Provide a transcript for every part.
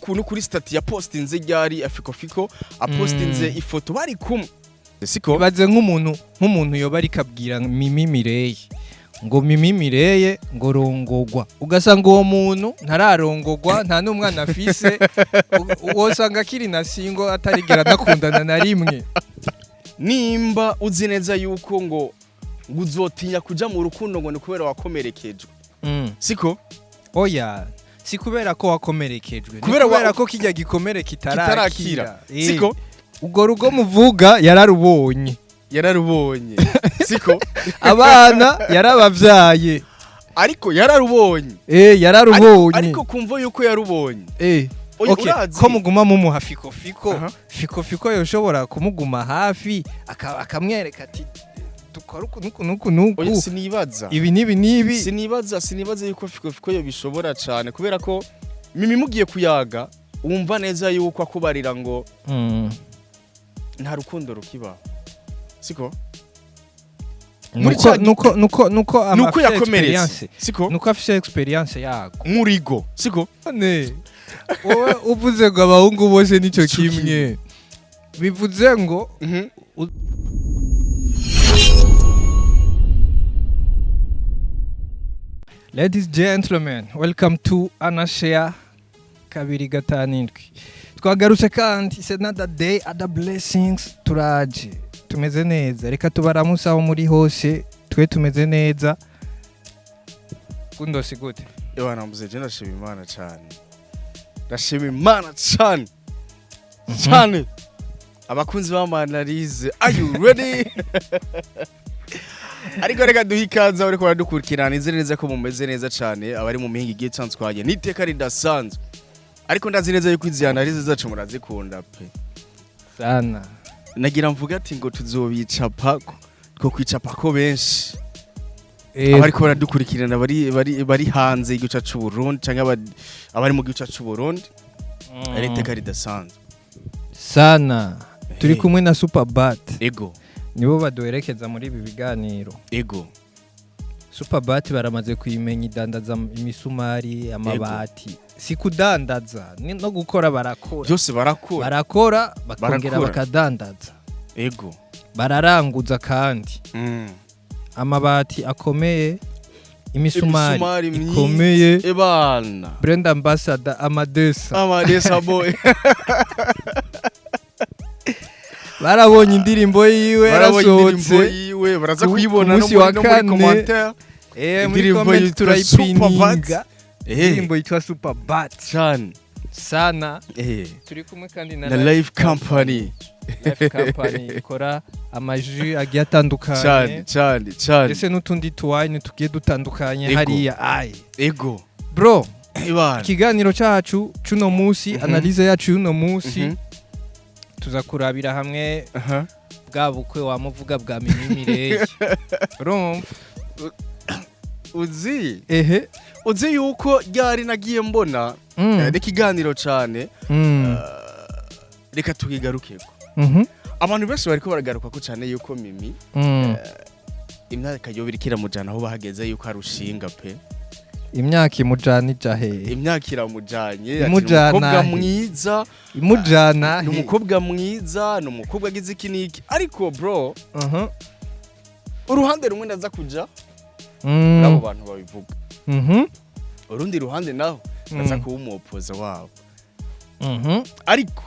kuntu kuri stati ya postinze ryari Afiko apostinze ifoto bari kumwe siko baze nk'umuntu yoba ari kabwira Mimi Mireye ngo Mimi Mireye ngo rongogwa ugasanga uwo muntu ntararongogwa nta n'umwana afise wosanga kiri na singo atarigera nakundana na rimwe nimba uzi neza yuko ngo uzotinya kuja mu rukundo ngo ni kubera wakomerekejwe siko oya si kubera ko wakomerekejwe kubera ko kijya gikomere kitarakira siko ubwo rugo muvuga yararubonye siko abana yarabavyaye ariko yararubonye yararubonye ariko kumva yuko yarubonye okay ko muguma mu Fiko yoshobora kumuguma hafi akamwereka ati dukora nuku sinibaza ibi nibi sinibaza yuko Fiko yo bishobora cyane kubera ko Mimi mugiye kuyaga wumva neza yuko akubarira ngo nta rukundo rukiba siko nuko yakomeretse siko nuko afite experience yago murigo siko ne wowe uvuze ngo abahungu bose nico kimwe bivuze ngo Ladies and gentlemen, welcome to Anashare kabiri gatanindwi. Twagarutse kandi it's another day, other blessings turaje. Tumeze neza. Reka tubaramusa aho muri hose, twe tumeze neza. Kundo sigute. Ewa nambuze je ndashima Imana cyane. Ndashima Imana cyane. Cyane. Abakunzi b'amanalize, are you ready? Ariko reka duhikaza ariko baradukurikirana izere neza ko mumeze neza cyane abari mu mihingi igiye tsanswaye niteka ridasanzwe ariko ndazi neza yuko izi analize zacu murazikunda pe sana nagira mvuga ati ngo tuzobicapa two kwicapa ko benshi abari ko baradukurikirana bari hanze igice cy'u Burundi cyangwa abari mu gice cy'u Burundi niteka ridasanzwe sana turi kumwe na Superbat ego nibo baduherekeza muri ibi biganiro ego Superbat baramaze kuyimenya idandaza imisumari amabati si kudandaza no gukora barakora byose barakora bakongera bakadandaza ego bararanguza kandi amabati akomeye imisumari ikomeye ebana brand ambassador Amadesa boy barabonye indirimbo yiwe yarasohotse baraza kuyibona no muri commentaire muri comment turayipininga indirimbo yitwa Superbat sana turi kumwe kandi na Live Company ikora amaju agiye atandukanye cyane ese n'utundi tuwine tugiye dutandukanye hariya ego bro ikiganiro cyacu cuno munsi analyse yacu y'uno munsi tuza kurabira hamwe bwa bukwe wamuvuga bwa Mimi Mireye urumva uzi yuko ryari nagiye mbona n'ikiganiro cyane reka tukigarukeko abantu benshi bariko baragaruka ko cyane yuko Mimi imyaka yobira kiramujana aho bahageze yuko arushinga pe imyaka imujana ijahe imyaka iramujanye umukobwa mwiza imujana n'umukobwa mwiza n'umukobwa agize kiniki ariko bro uruhande rumwe ndaza kuja nabo bantu babivuga urundi ruhande naho ndaza kuba umuopoza wabo ariko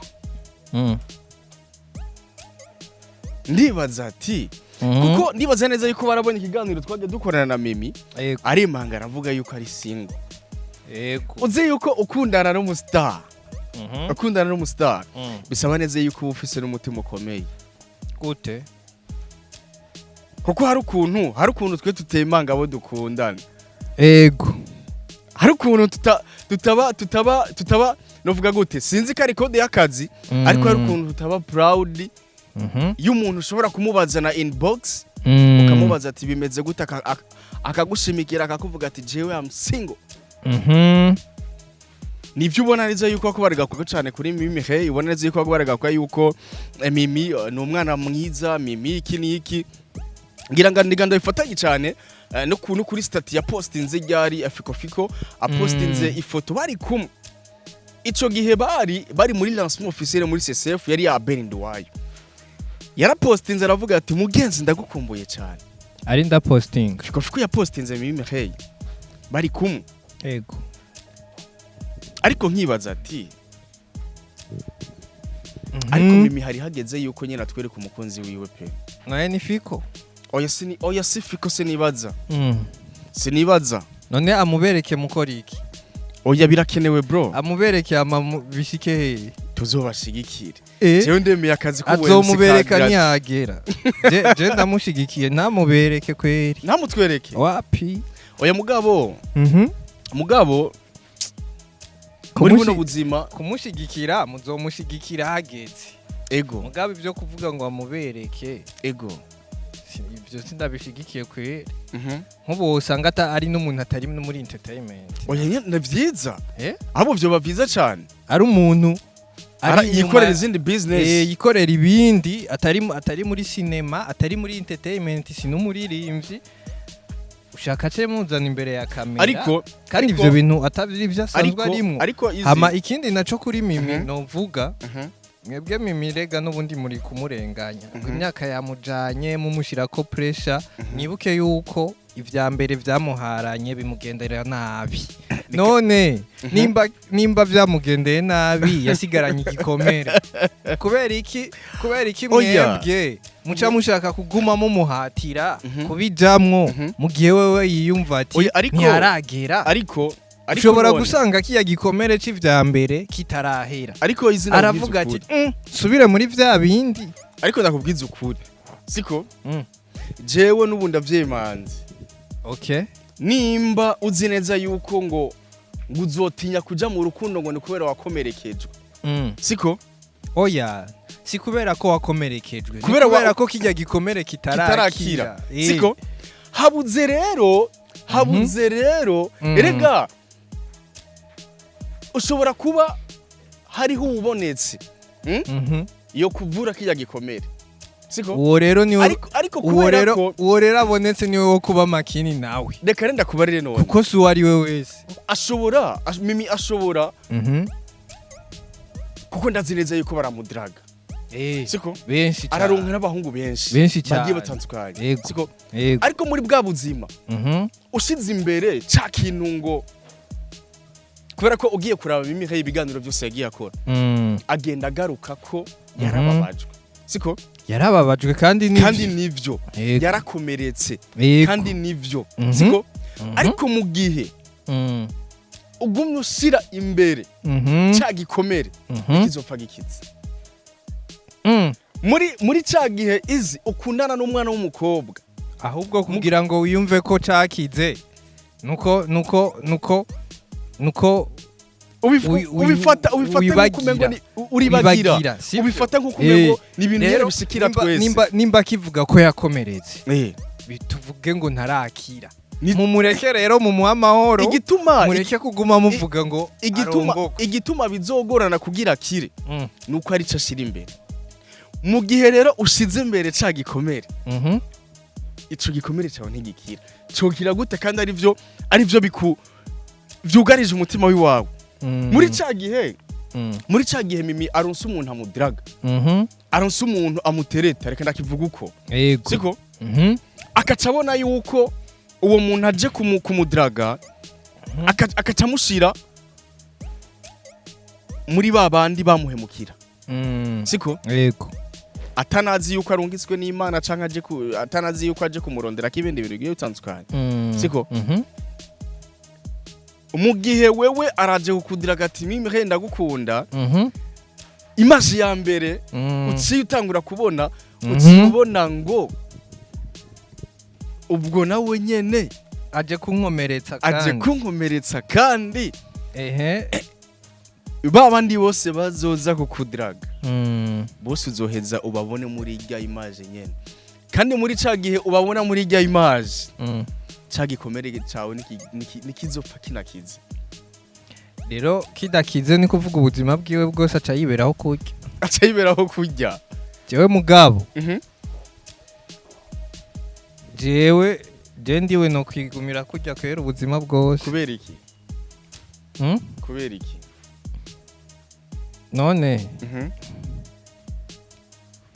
ndibaza ati kuko ndibaza neza yuko barabonye ikiganiro twaje dukorana na Mimi ari impanga aravuga yuko ari single uzi yuko ukundana n'umustar bisaba neza yuko ufise n'umutima ukomeye gute kuko hari ukuntu twe tutemanga abo dukundana ego hari ukuntu tutaba novuga gute sinzi ko ari code y'akazi ariko hari ukuntu tutaba proud y'umuntu ushobora kumubaza na inbox ukamubaza ati bimeze gute akagushimikira akakuvuga ati jewe am single nivyo ubona neza yuko akubariga kuko cyane kuri Mimi ubona neza yuko akubariga kwa yuko Mimi ni umwana mwiza Mimi iki ngira ngo ndiganda bifatanye cyane no kuntu kuri stati ya postinze ryari Afiko apostinze ifoto bari kumwe ico gihe bari muri lancement officiel muri CCF yari ya Berinduwayo yarapostinze aravuga ati mugenzi ndagukumbuye cyane ari nda posting fiko yapostinze Mimi Hey bari kumwe yego ariko nkibaza ati ariko Mimi hari hageze yuko nyine atwereka umukunzi wiwe pe naye ni Fiko oya si Fiko sinibaza none amubereke mukora iki oya birakenewe bro amubereke bishike he tuzobashigikire jewe ndemeye akazi k'ubuhenzi azomubereka ntiyagera je ndamushigikiye namubereke kweri namutwereke wapi oya mugabo muri buno buzima kumushigikira muzomushigikira hageze ego mugabo ibyo kuvuga ngo amubereke ego ibyo sindabishigikiye kweri nk'ubu usanga ari n'umuntu atari muri entertainment oya navyiza abo byo bavyiza cyane ari umuntu yikorera izindi business yikorera ibindi atari muri cinema atari muri entertainment sinumuririmbyi ushaka cye muzana imbere ya kamera ariko kandi ivyo bintu ataviri byasanzwe arimo ariko hama ikindi naco kuri Mimi novuga mwebwe Mimi rega n'ubundi muri kumurenganya imyaka yamujanye mumushirako pressure nibuke yuko ivya mbere vyamuharanye bimugenderera nabi none nimba vyamugendeye nabi yasigaranye igikomere kubera iki mwebwe muca mushaka kuguma mumuhatira kubijamwo mu gihe wewe yiyumva ati ntiyaragera ariko ushobora gusanga kiya gikomere c'ivya mbere kitarahera ariko izina aravuga ati subire muri vya bindi ariko ndakubwiza ukuri siko jewe n'ubundi avyemanze okay nimba uzi neza yuko ngo uzotinya kuja mu rukundo ngo ni kubera wakomerekejwe siko oya si kubera ko wakomerekejwe kubera ko kijya gikomere kitarakira siko habuze rero erega ushobora kuba hariho ubonetse yo kuvura kijya gikomere siko uwo rero niwe ariko kubera ko uwo rero abonetse niwe wo kuba makini nawe reka renda kubarire none kuko si uwo ari we wese Mimi ashobora kuko ndazi neza yuko baramudraga siko benshi cyane araronka n'abahungu benshi bagiye batandukanye siko ariko muri bwa buzima ushize imbere ca kintu ngo kubera ko ugiye kuraba Mimi Hey ibiganiro byose yagiye akora agenda agaruka ko yarababajwe siko yarababajwe kandi nivyo yarakomeretse kandi nivyo siko ariko mu gihe ugumye ushira imbere ca gikomere kizopfa gikiza muri ca gihe izi ukundana n'umwana w'umukobwa ahubwo kugira ngo wiyumve ko cakize nuko ubifata nk'ukumengo uribagira ubifata nk'ukumengo ni ibintu rero bishikira twese nimba kivuga ko yakomeretse bituvuge ngo ntarakira mumureke rero mumuha amahoro mureke kuguma muvuga ngo igituma bizogorana kugira akire nuko ari cyo ashira imbere mu gihe rero ushize imbere ca gikomere ico gikomere cyawe ntigikira cokira gute kandi arivyo vyugarije umutima wiwawe muri ca gihe Mimi aronse umuntu amudraga aronse umuntu amutereta reka ndakivuga uko siko akaca abona yuko uwo muntu aje kumudraga akaca amushira muri babandi bamuhemukira siko yego atanazi yuko arungitswe n'Imana canke atanazi yuko aje kumurondera k'ibindi bintu bigiye bitandukanye siko mu gihe wewe araje kukudira gati Mimi Hey ndagukunda imaji ya mbere uciye utangura kubona ucibona ngo ubwo nawe nyene aje kunkomeretsa kandi babandi bose bazoza kukudiraga bose uzoheza ubabone muri irya image nyene kandi muri ca gihe ubabona muri irya image ca gikomere cawe nikizopfa kinakize rero kidakize ni kuvuga ubuzima bwiwe bwose aca yiberaho kurya jewe mugabo jewe ndiwe no kwigumira kurya kwera ubuzima bwose kubera iki none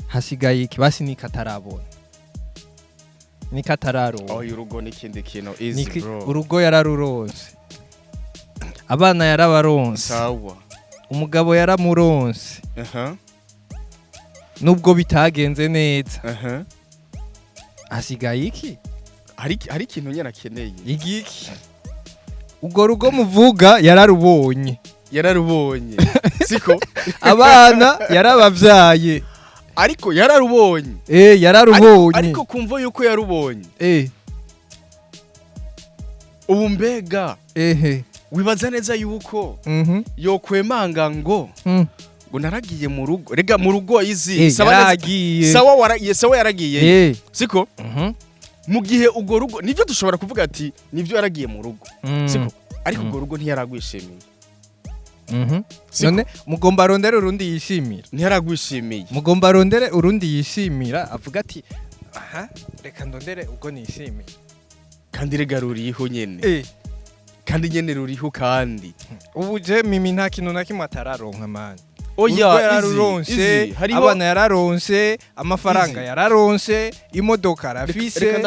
hasigaye iki basi nikatarabona nikatararo urugo n'ikindi kintu easy bro. Urugo yararuronse, abana yarabaronse, sawa, umugabo yaramuronse, nubwo bitagenze neza, hasigaye iki? Hari ikintu nyene akeneye. Igiki? Ubwo rugo muvuga yararubonye siko abana yarabavyaye ariko yararubonye yararubonye ariko kumva yuko yarubonye ubu mbega wibaza neza yuko yokwemanga ngo naragiye mu rugo, rega mu rugo izi sawa yaragiye siko mu gihe ubwo rugo nivyo dushobora kuvuga ati nivyo yaragiye mu rugo siko ariko ubwo rugo ntiyaragwishimiye. None mugomba rondere urundi yishimira, ntiyaragwishimiye, mugomba rondere urundi yishimira avuga ati aha reka ndondere ubwo nishimiye, kandi rega ruriho nyene kandi nyene ruriho kandi ubu je Mimi nta kintu na kimwe atararonka mani. Yararonse, abana yararonse, amafaranga yararonse, imodoka arafise,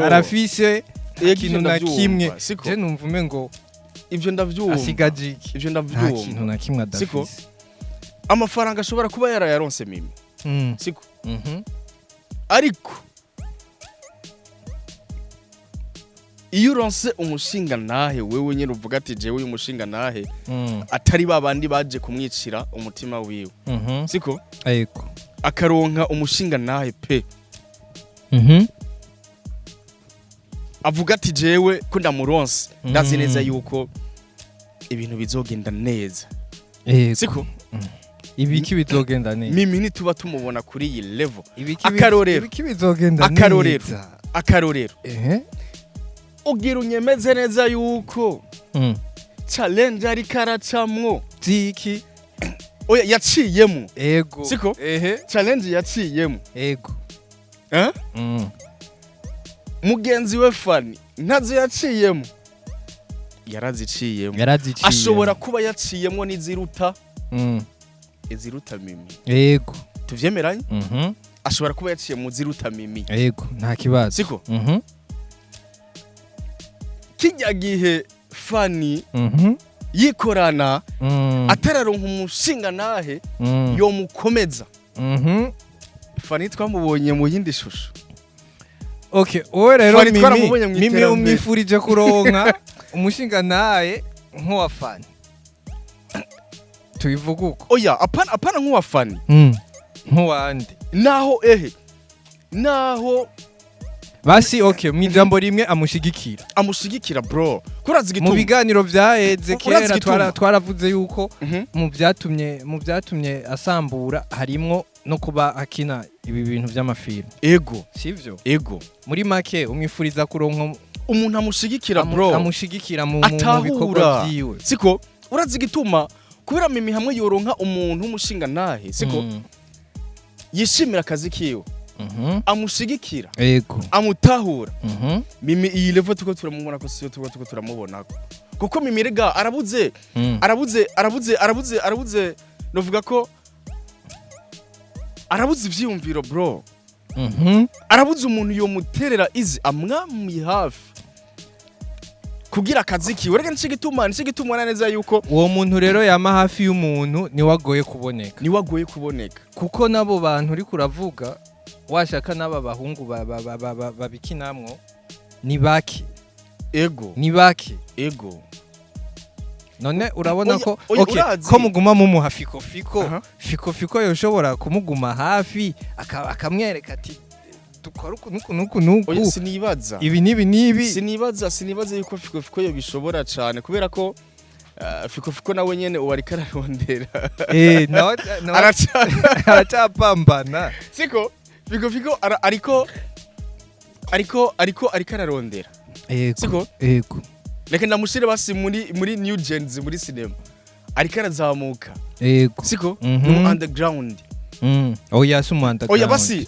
arafise, ikintu na kimwe je numvume ngo ivyo ndavyumva, asigaje iki? Ivyo ndavyumva, nta kintu na kimwe adafise. Amafaranga ashobora kuba yarayaronse Mimi siko ariko iyo uronse umushinga nahe wewe nyene uvuga ati jewe uyu mushinga nahe atari babandi baje kumwicira umutima wiwe siko ayiko akaronka umushinga nahe pe avuga ati jewe ko ndamuronse ndazi neza yuko ibintu bizogenda neza siko ibiki bizogenda neza. Mimi nituba tumubona kuri iyi level ibiki bizogenda neza akarorero ugira unyemeze neza yuko challenge ari karacamwo ziki oya yaciyemo siko challenge yaciyemo mugenzi we Fani ntazo yaciyemo yaraziciyemo ashobora kuba yaciyemo n'iziruta iziruta Mimi tuvyemeranye ashobora kuba yaciye mu ziruta Mimi nta kibazo siko kijya gihe Fani yikorana atararonka umushinga nahe yo mukomeza Fani twamubonye mu yindi shusho. Owe rero Mimi umwifurije kuronka umushinga naye nk'uwa Fani tubivuga uko oya apana nk'uwa Fani nk'uwandi naho basi mw'ijambo rimwe amushigikira bro kurazi gituma mu biganiro vyaheze kera twaravuze yuko mu byatumye asambura harimwo no kuba akina ibi bintu vy'amafilm sivyo muri make umwifuriza kuronka umuntu amushigikira bro amushigikira mu bikorwa vyiwe siko urazi gituma kubera Mimi hamwe yoronka umuntu umushinga nahe siko yishimira akazi kiwe amushigikira amutahura Mimi iyi level tuko turamubona ko siyo tuko turamubona kuko Mimi rega arabuze novuga ko arabuze ivyiyumviro bro arabuze umuntu yo muterera izi amwami hafi kugira akazi kiwe rega nicigituma neza yuko uwo muntu rero yama hafi y'umuntu ni wagoye kuboneka kuko nabo bantu uri kuravuga washaka n'aba bahungu babikinamwo ni baki none urabona ko ko muguma mumuha fiko yoshobora kumuguma hafi akamwereka ati dukora nuku sinibaza ibi nibi sinibaza yuko fiko yo bishobora cyane kubera ko fiko nawe nyene uwari kararondera aracapambana siko fiko ariko ararondera siko reka ndamushire basi muri new gens muri cinema ariko arazamuka siko no underground oya sumu underground oya basi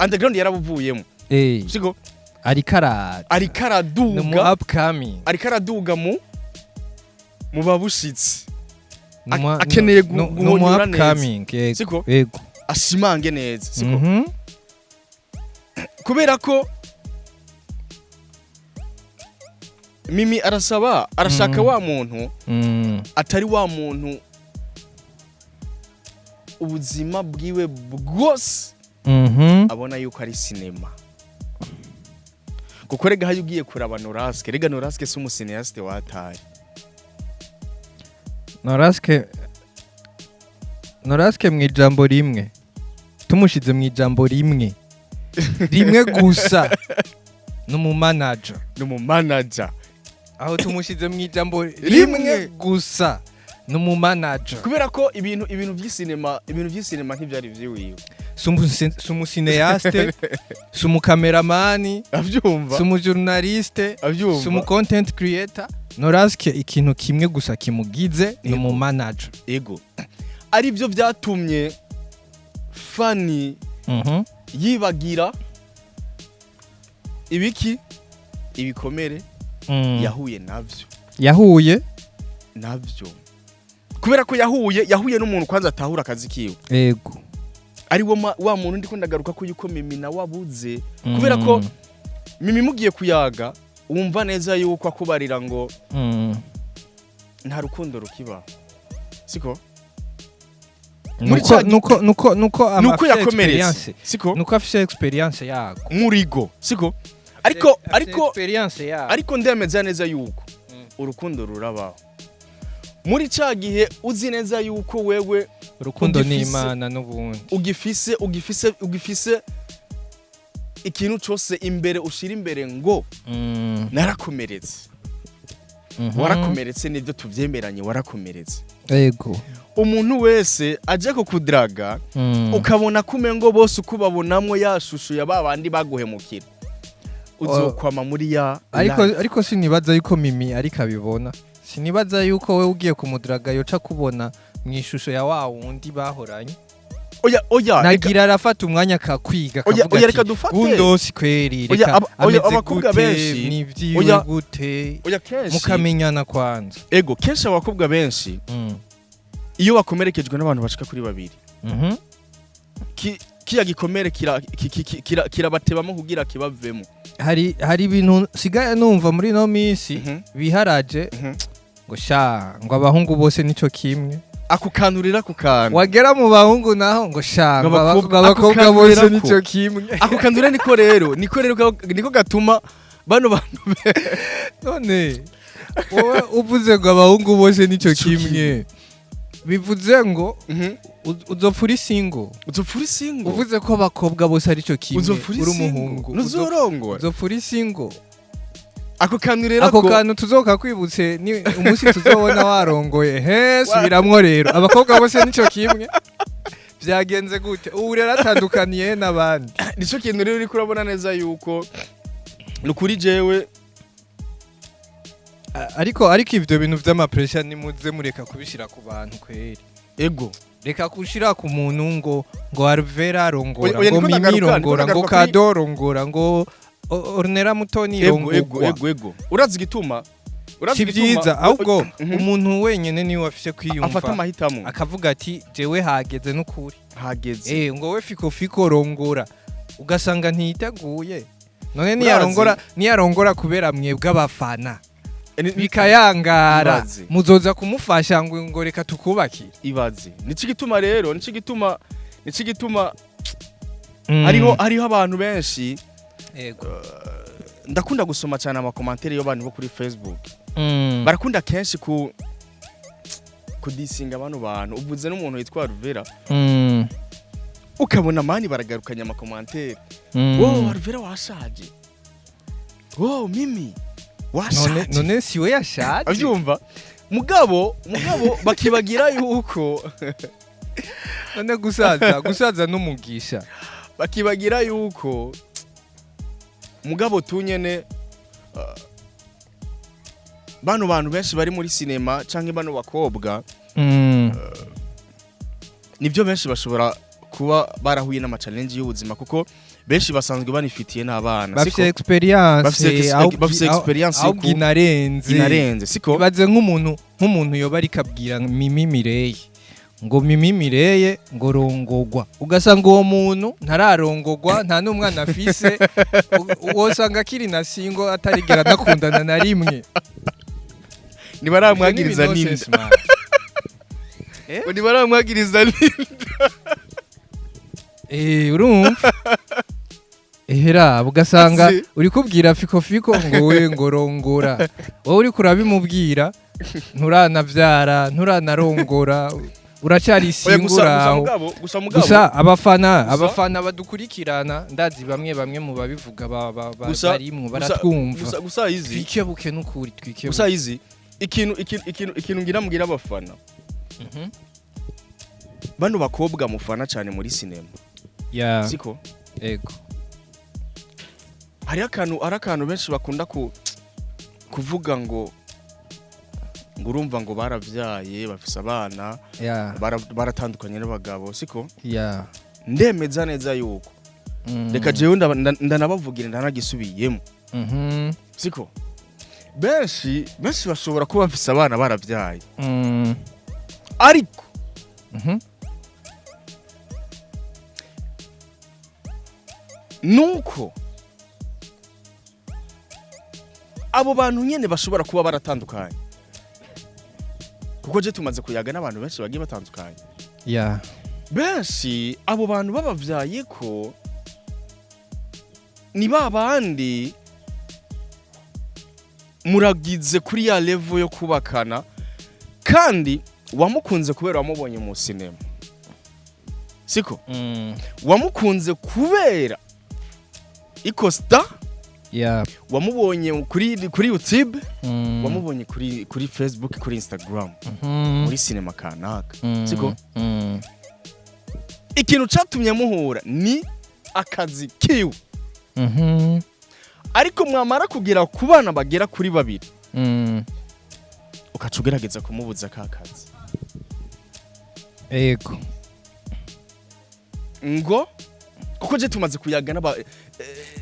underground yarabuvuyemo siko arikaraduga mu babushitsi akeneye guhonyura neza siko ashimange neza siko kubera ko Mimi arashaka wa muntu atari wa muntu ubuzima bwiwe bwose abona yuko ari sinema kuko rega hayo ugiye kuraba Noraske si umusineaste wataye Noraske mwijambo rimwe tumushize mwijambo rimwe gusa numumanager aho tumushize mwijambo rimwe gusa numumanager kubera ko ibintu by'isinema ntibyari vyiwiwe sumusineaste sumukameramani avyumva sumujournaliste sumucontent creator Noraske ikintu kimwe gusa kimugize numumanager ego ari byo byatumye Fanny yibagira ibikomere yahuye navyo kubera ko yahuye n'umuntu kwanza atahura akazi kiwe ego ari wa muntu ndiko ndagaruka ko yuko Mimi na wabuze kubera ko Mimi mugiye kuyaga wumva neza yuko akubarira ngo nta rukundo rukiba siko nuko yakomeretse siko nuko afise experience yako murigo siko ariko ndemeza neza yuko urukundo rurabaho muri ca gihe uzi neza yuko wewe urukundo ni Imana n'ubundi ugifise ikintu cyose imbere ushira imbere ngo narakomeretse warakomeretse nibyo tuvyemeranye warakomeretse yego umuntu wese aje kukudraga ukabona kumengo bose ukubabonamwe yashushu ya babandi baguhemukira uzokwama muri ya ariko sinibaza yuko Mimi ariko abibona sinibaza yuko we ugiye kumudraga yoca kubona mwishusho ya wa wundi bahoranye oya nagira arafata umwanya akakwiga oya reka dufate gundosi kweri reka abakobwa benshi nivyiwe gute mukamenyana kwanza ego kenshi abakobwa benshi iyo bakomerekejwe n'abantu bashika kuri babiri kiya gikomere kirabatebamo kugira kibavemo hari ibintu sigaye numva muri no misi biharaje ngo abahungu bose nico kimwe akukanurira kukana wagera mu bahungu naho ngo abakobwa bose nico kimwe akukanurira niko gatuma bano bantu none wowe uvuze ngo abahungu bose nico kimwe bivuze ngo uzopfura single uvuze ko abakobwa bose ari cyo kimwe uri umuhungu uzopfura single ako kantu tuzoka kwibutse ni umunsi tuzobona warongoye subiramwo rero abakobwa bose nico kimwe byagenze gute ubu rero atandukaniye n'abandi nico kintu rero uri kurabona neza yuko nukuri jewe ariko ivyo bintu vy'amapressure nimuze mureka kubishira ku bantu kweri ego reka kushira ku muntu ngo Alvera rongora ngo Mimi rongora ngo Kado rongora ngo Ornera Mutoni rongora ego urazi gituma si byiza ahubwo umuntu wenyene niwe afise kwiyumva afata amahitamo akavuga ati jewe hageze n'ukuri hageze ngo we fiko rongora ugasanga ntiteguye none niyarongora kubera mwebwe abafana bikayangara muzoza kumufasha ngo reka tukubakire ibaze nici gituma rero nici gituma hariho abantu benshi ndakunda gusoma cyane amakomantere y'abantu bo kuri Facebook barakunda kenshi kudisinga abantu uvuze n'umuntu yitwa Alvera ukabona mani baragarukanya amakomantere Alvera washaje Mimi washaje none siwe yashaje avyumva mugabo bakibagira yuko none gusaza n'umugisha bakibagira yuko mugabo tunyene bano bantu benshi bari muri sinema canke bano bakobwa nibyo benshi bashobora kuba barahuye n'ama challenge y'ubuzima kuko benshi basanzwe banifitiye n'abana bafite experience bafite experience ahubwo inarenze siko baze nk'umuntu yoba ari kabwira Mimi Mireye ngo Mimi Mireye ngo rongogwa ugasanga uwo muntu ntararongogwa nta n'umwana afise wosanga akiri na singo atarigera nakundana na rimwe nibaramwagiriza n'inda nibaramwagiriza n'inda urumva ehera ugasanga uri kubwira fiko ngo we ngo rongora wowe uri kurabimubwira nturanavyara nturanarongora uracari singuraho gusa abafana badukurikirana ndazi bamwe mu babivuga barimwe baratwumva gusa izi twikebuke n'ukuri twikebuke gusa izi ikintu ngira mugira abafana bano bakobwa mufana cyane muri sinema siko ego hari akantu benshi bakunda kuvuga ngo urumva ngo baravyaye bafise abana baratandukanye n'abagabo siko ndemeza neza yuko reka jewe ndanabavugira ndanagisubiyemo siko benshi bashobora kuba bafise abana baravyaye ariko nuko abo bantu nyene bashobora kuba baratandukanye kuko je tumaze kuyaga n'abantu benshi bagiye batandukanye benshi abo bantu babavyaye ko ni babandi muragize kuri ya level yo kubakana kandi wamukunze kubera wamubonye mu sinema siko wamukunze kubera ikosta wamubonye kuri YouTube wamubonye kuri Facebook kuri Instagram muri sinema kanaka siko ikintu catumye muhura ni akazi kiwe ariko mwamara kugira ku bana bagera kuri babiri ukacugerageza kumubuza ka kazi ego ngo kuko je tumaze kuyaga n'aba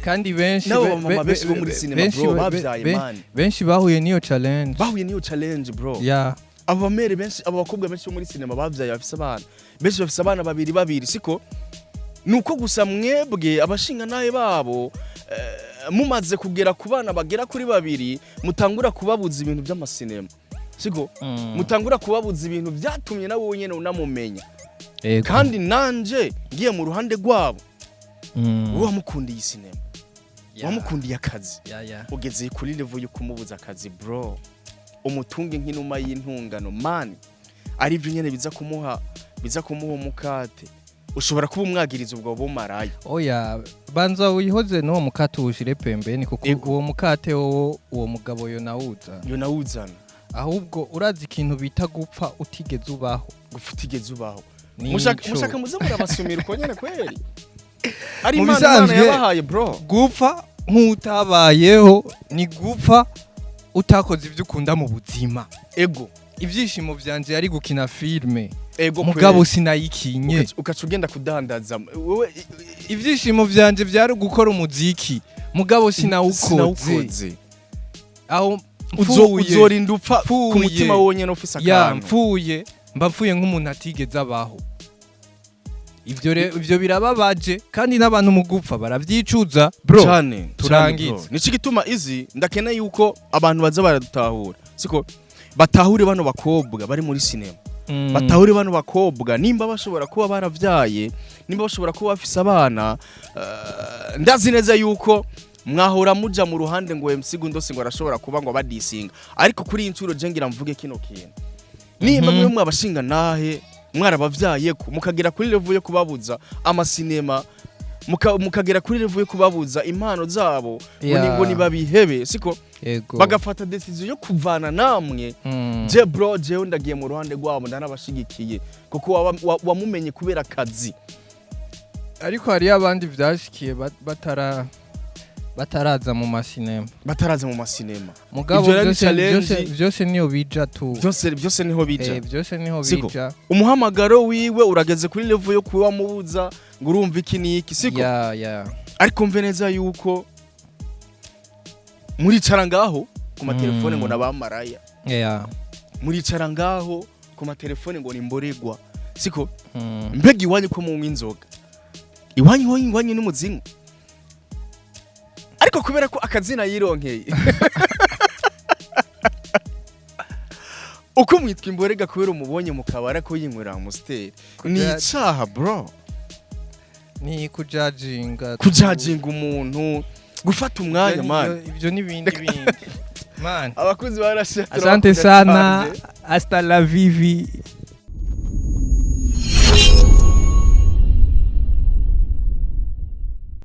kandi benshi bo muri cinema bro bavyaye man benshi bahuye niyo challenge bro abamere benshi abakobwa benshi bo muri cinema bavyaye bafise abana benshi bafise abana babiri siko nuko gusa mwebwe abashinga naye babo mumaze kugera ku bana bagera kuri babiri mutangura kubabuza ibintu by'amasinema siko mutangura kubabuza ibintu byatumye nawe nyene unamumenya kandi nanje ngiye mu ruhande rwabo wamukundiye isinema wamukundiye akazi ugeze kuri level yo kumubuza akazi bro umutunge nk'inuma y'intungano man ari byo nyene biza kumuha umukate ushobora kuba umwagiriza ubwo bumaraye oya banza uyihoze no mukate ushire pembeni kuko uwo mukate uwo mugabo yo nawuzana ahubwo urazi ikintu bita gupfa utigeze ubaho mushaka muze murabasumira uko nyene kweri ari Imana yabahaye bro gupfa nk'utabayeho ni gupfa utakoze ibyo ukunda mu buzima ego ivyishimo vyanje yari gukina filme ego mugabo sinayikinye ukaca ugenda kudandaza wewe ivyishimo vyanje vyari gukora umuziki mugabo sinawukoze aho uzorinda upfa ku mutima wonyene ufise akantu mpfuye nk'umuntu atigeze abaho ivyo birababaje kandi n'abantu mu gupfa baravyicuza bro turangize nici gituma izi ndakeneye yuko abantu baza baradutahura siko batahure bano bakobwa bari muri sinema batahure bano bakobwa nimba bashobora kuba baravyaye nimba bashobora kuba bafise abana ndazi neza yuko mwahora muja mu ruhande ngo MC Gundose ngo arashobora kuba ngo badisinga ariko kuri incuro je ngira mvuge kino kintu nimba mwe mwabashinga nahe mwarabavyaye ko mukagera kuri level yo kubabuza amasinema mukagera kuri level yo kubabuza impano zabo ngo ni babihebe siko bagafata decision yo kuvana namwe je bro je ndagiye mu ruhande rwabo ndanabashigikiye kuko wamumenye kubera kazi ariko hari abandi vyashikiye bataraza mu masinema mugabo byose niyo bija tu byose niho bija byose niho bija umuhamagaro wiwe urageze kuri level yo kuba mubuza ngo urumva iki niki siko yeah ariko mve neza yuko muricara ngaho ku matelefone ngo nabamaraya yeah muricara ngaho ku matelefone ngo nimboregwa siko mbega iwanyu ko mu inzoga iwanyu n'umuzingo ariko kubera ko akazina yironkeye uko mwitwa imborega kubera umubonye mu kabara ko yinywera Amstel ni icaha bro ni kujajinga umuntu gufata umwanya man ibyo nibindi man abakunzi barashe asante sana hasta la vivi